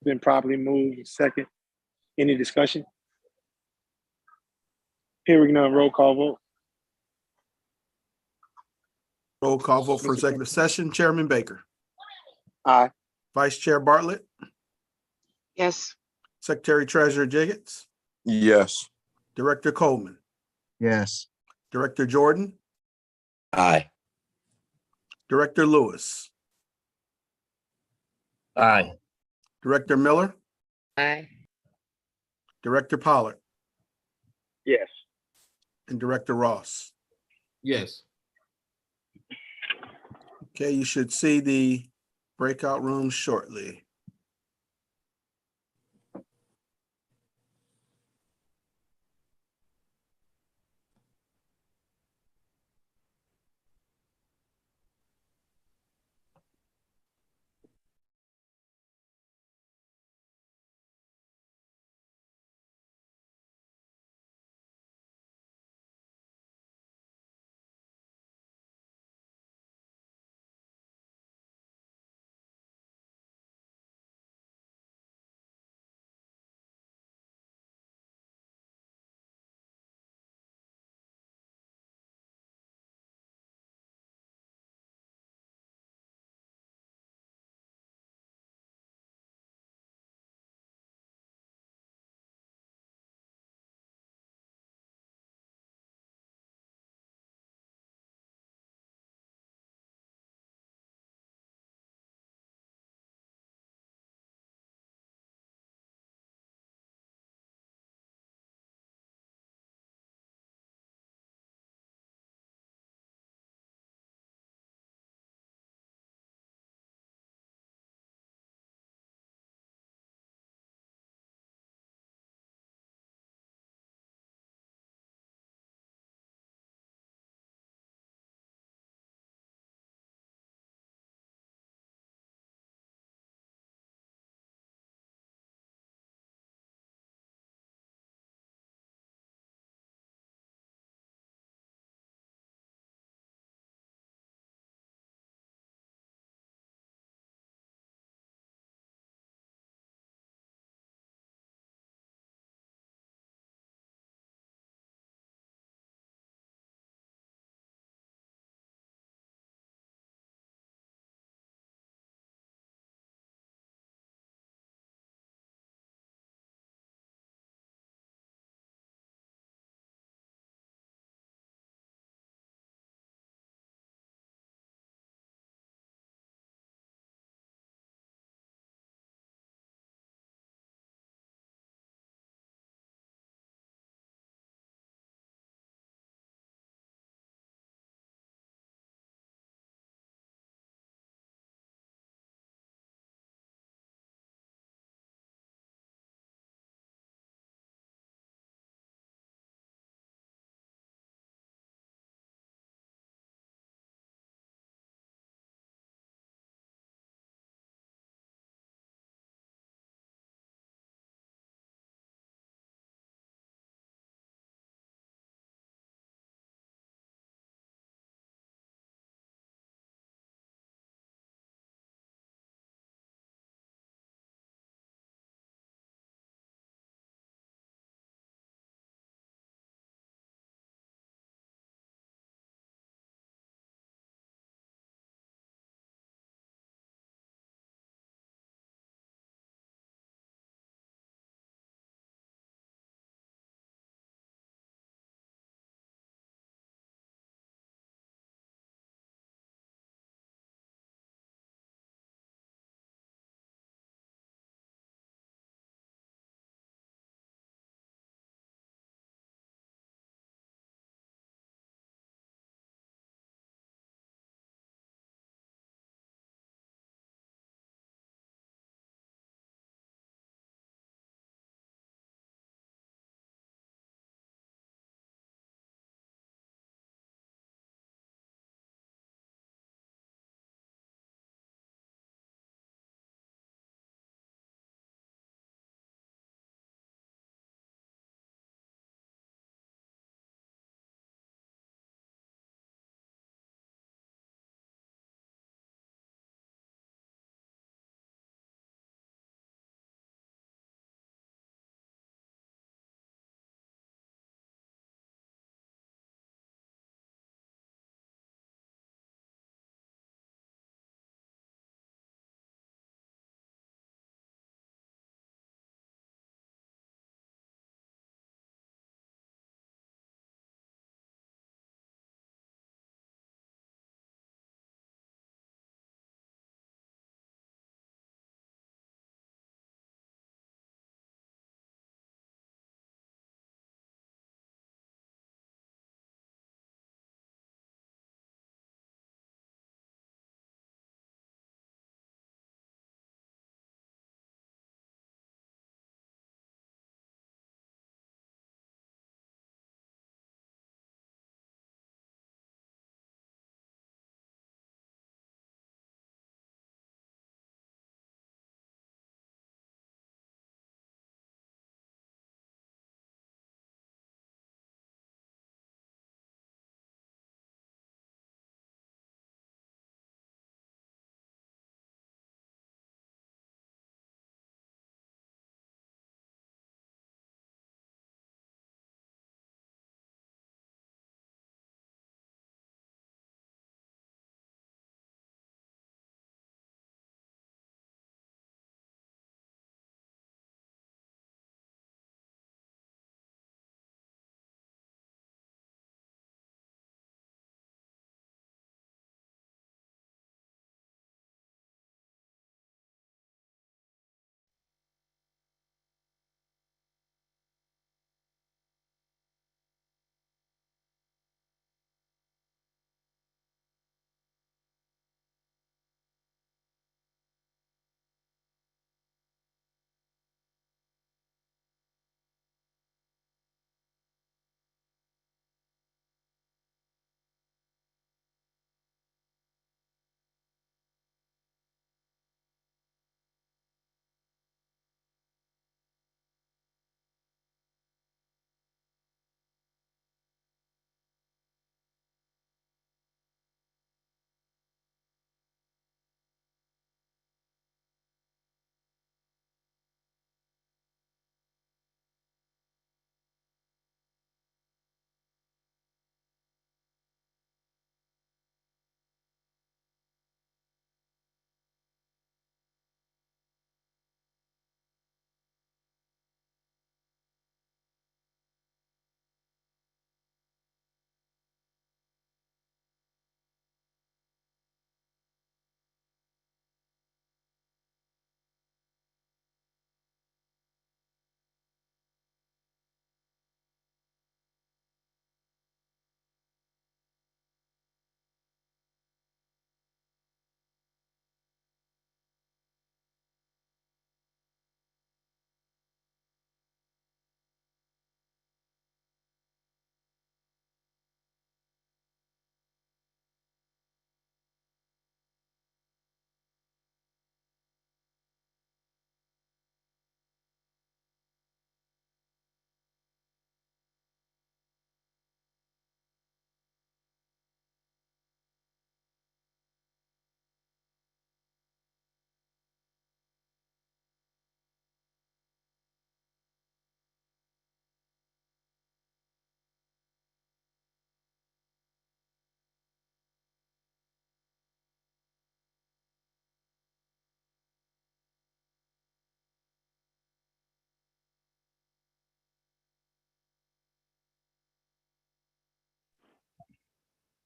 [SPEAKER 1] Been properly moved. Second. Any discussion? Hearing none, roll call vote.
[SPEAKER 2] Roll call vote for executive session. Chairman Baker,
[SPEAKER 1] Aye.
[SPEAKER 2] Vice Chair Bartlett,
[SPEAKER 10] Yes.
[SPEAKER 2] Secretary Treasurer Jiggetts,
[SPEAKER 5] Yes.
[SPEAKER 2] Director Coleman,
[SPEAKER 6] Yes.
[SPEAKER 2] Director Jordan,
[SPEAKER 4] Aye.
[SPEAKER 2] Director Lewis,
[SPEAKER 5] Aye.
[SPEAKER 2] Director Miller,
[SPEAKER 3] Aye.
[SPEAKER 2] Director Pollard,
[SPEAKER 9] Yes.
[SPEAKER 2] and Director Ross.
[SPEAKER 5] Yes.
[SPEAKER 2] Okay, you should see the breakout room shortly.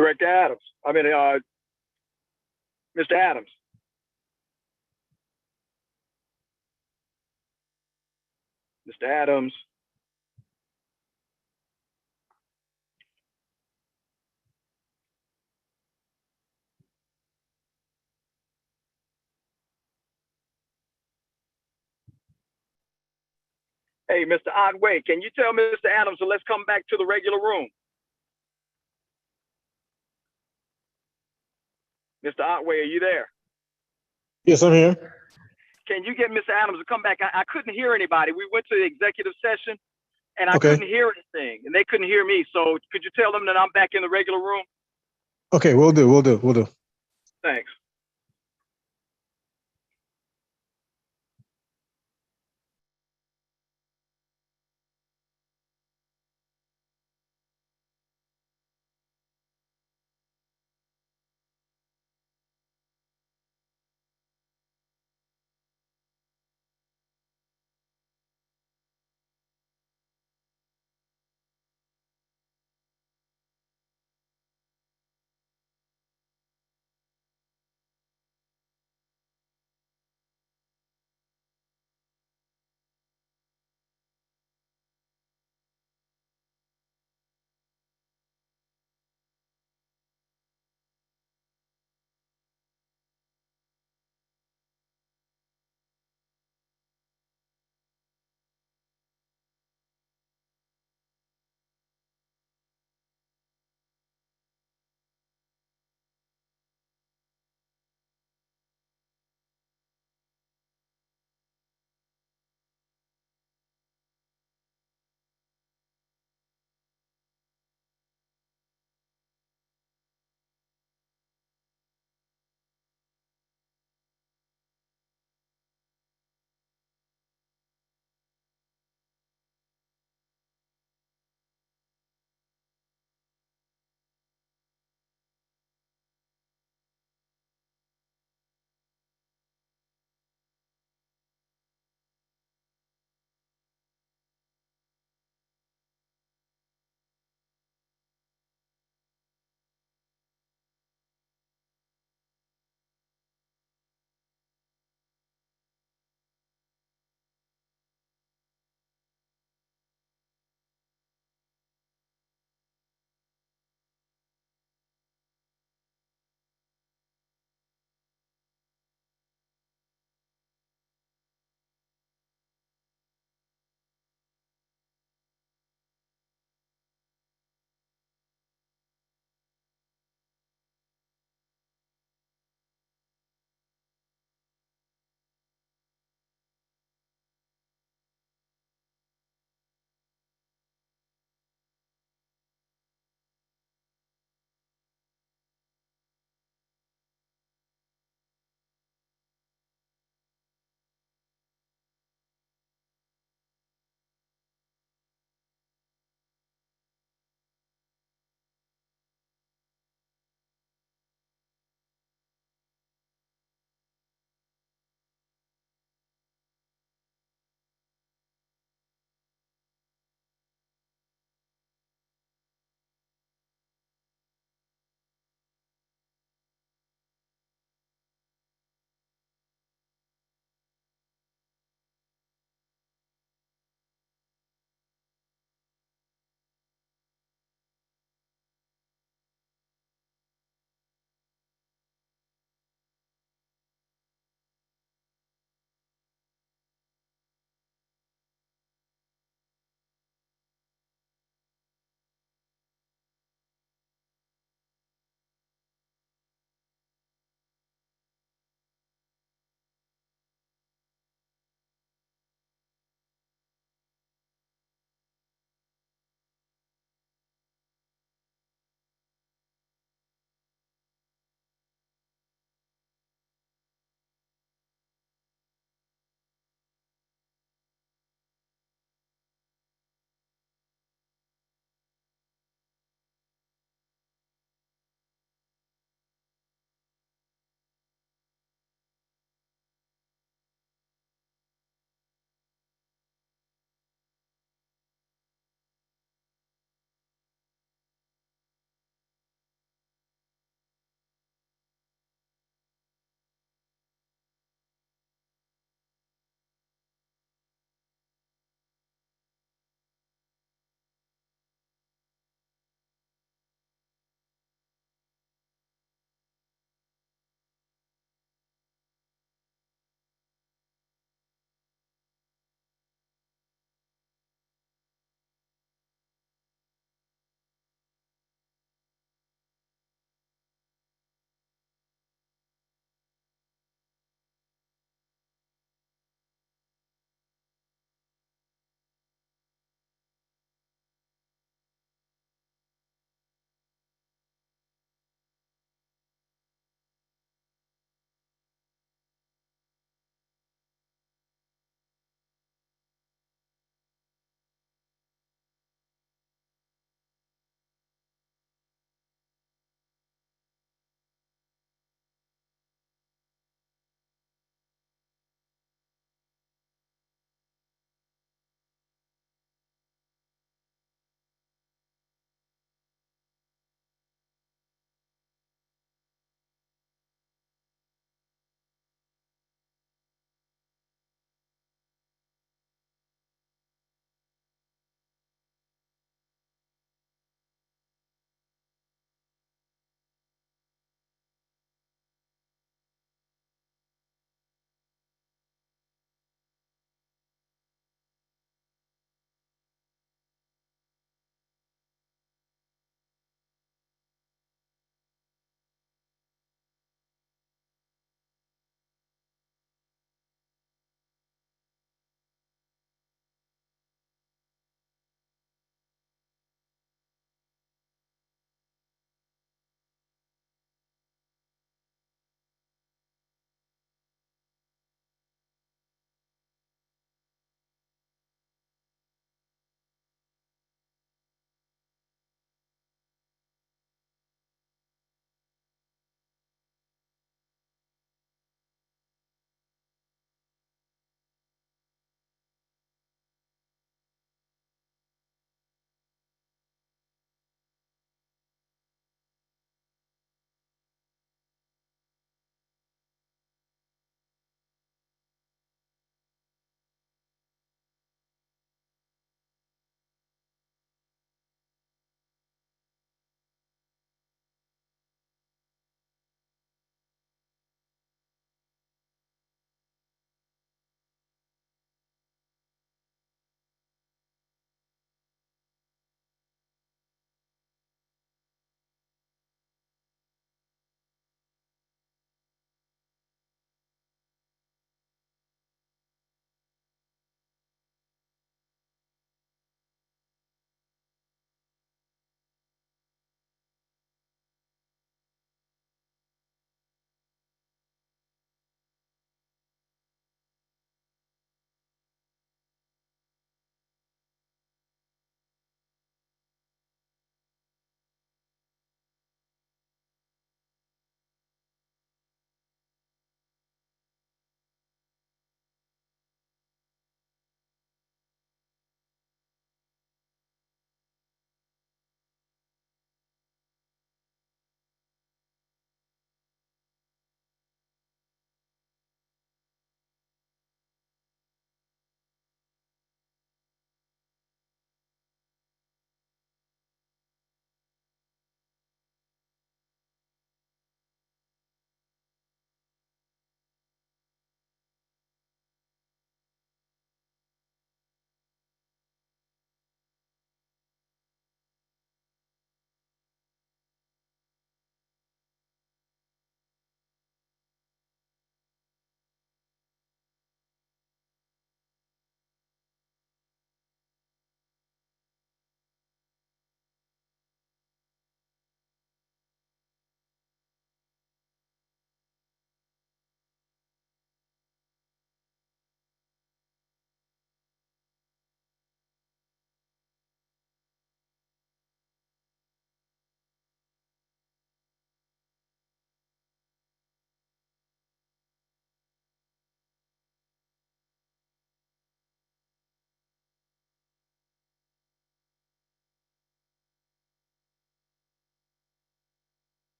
[SPEAKER 9] Director Adams. Mr. Adams. Mr. Adams. Hey, Mr. Otway, can you tell Mr. Adams to let's come back to the regular room? Mr. Otway, are you there?
[SPEAKER 1] Yes, I'm here.
[SPEAKER 9] Can you get Mr. Adams to come back? I couldn't hear anybody. We went to the executive session and I
[SPEAKER 1] Okay.
[SPEAKER 9] couldn't hear anything and they couldn't hear me. So could you tell them that I'm back in the regular room?
[SPEAKER 1] Okay, we'll do.
[SPEAKER 9] Thanks.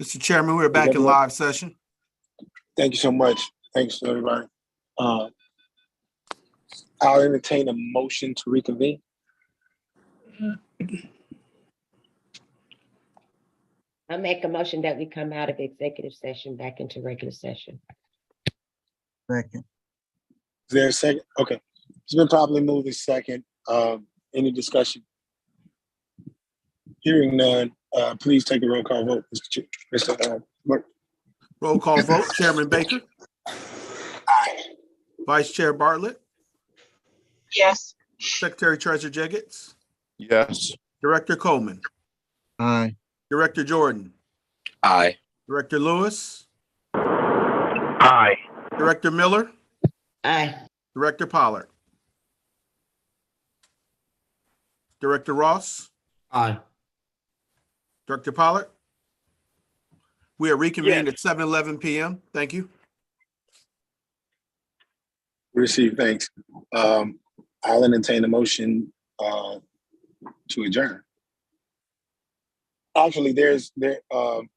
[SPEAKER 2] Mr. Chairman, we're back in live session.
[SPEAKER 1] Thank you so much. Thanks, everybody. I'll entertain a motion to reconvene.
[SPEAKER 3] I make a motion that we come out of executive session back into regular session.
[SPEAKER 6] Second.
[SPEAKER 1] Is there a second? Okay. It's been properly moved in second. Any discussion? Hearing none, please take a roll call vote, Mr. Clerk.
[SPEAKER 2] Roll call vote, Chairman Baker,
[SPEAKER 1] Aye.
[SPEAKER 2] Vice Chair Bartlett,
[SPEAKER 10] Yes.
[SPEAKER 2] Secretary Treasurer Jiggetts,
[SPEAKER 5] Yes.
[SPEAKER 2] Director Coleman,
[SPEAKER 6] Aye.
[SPEAKER 2] Director Jordan,
[SPEAKER 4] Aye.
[SPEAKER 2] Director Lewis,
[SPEAKER 9] Aye.
[SPEAKER 2] Director Miller,
[SPEAKER 3] Aye.
[SPEAKER 2] Director Pollard, Director Ross,
[SPEAKER 5] Aye.
[SPEAKER 2] Director Pollard. We are reconvened at 7:11 p.m. Thank you.
[SPEAKER 1] Receive, thanks. I'll entertain a motion to adjourn. Actually, for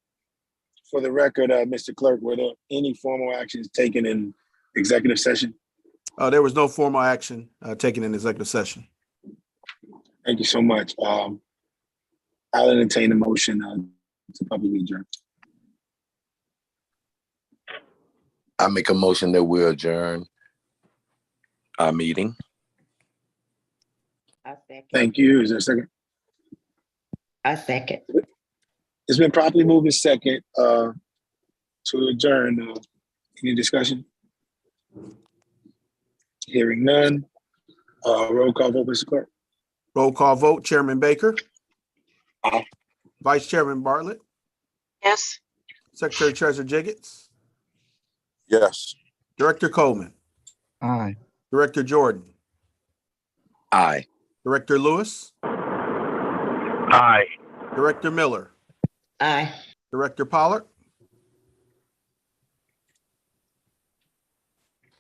[SPEAKER 1] the record, Mr. Clerk, were there any formal actions taken in executive session?
[SPEAKER 2] There was no formal action taken in executive session.
[SPEAKER 1] Thank you so much. I'll entertain a motion to publicly adjourn.
[SPEAKER 4] I make a motion that we adjourn our meeting.
[SPEAKER 3] I second.
[SPEAKER 1] Thank you. Is there a second?
[SPEAKER 3] I second.
[SPEAKER 1] It's been properly moved in second to adjourn. Any discussion? Hearing none. Roll call vote, Mr. Clerk.
[SPEAKER 2] Roll call vote, Chairman Baker,
[SPEAKER 1] Aye.
[SPEAKER 2] Vice Chairman Bartlett,
[SPEAKER 10] Yes.
[SPEAKER 2] Secretary Treasurer Jiggetts,
[SPEAKER 5] Yes.
[SPEAKER 2] Director Coleman,
[SPEAKER 6] Aye.
[SPEAKER 2] Director Jordan,
[SPEAKER 4] Aye.
[SPEAKER 2] Director Lewis,
[SPEAKER 9] Aye.
[SPEAKER 2] Director Miller,
[SPEAKER 3] Aye.
[SPEAKER 2] Director Pollard,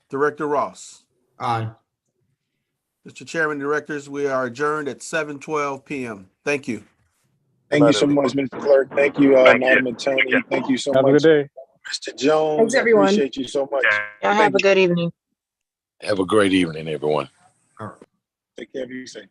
[SPEAKER 2] Director Ross.
[SPEAKER 5] Aye.
[SPEAKER 2] Mr. Chairman, Directors, we are adjourned at 7:12 p.m. Thank you.
[SPEAKER 1] Thank you so much, Mr. Clerk. Thank you, Madam Attorney. Thank you so
[SPEAKER 11] Have a
[SPEAKER 1] much,
[SPEAKER 11] good day.
[SPEAKER 1] Mr. Jones.
[SPEAKER 7] Thanks,
[SPEAKER 1] I
[SPEAKER 7] everyone.
[SPEAKER 1] appreciate you so much.
[SPEAKER 10] Y'all have a good evening.
[SPEAKER 4] Have a great evening, everyone.
[SPEAKER 1] Take care of you. Safe.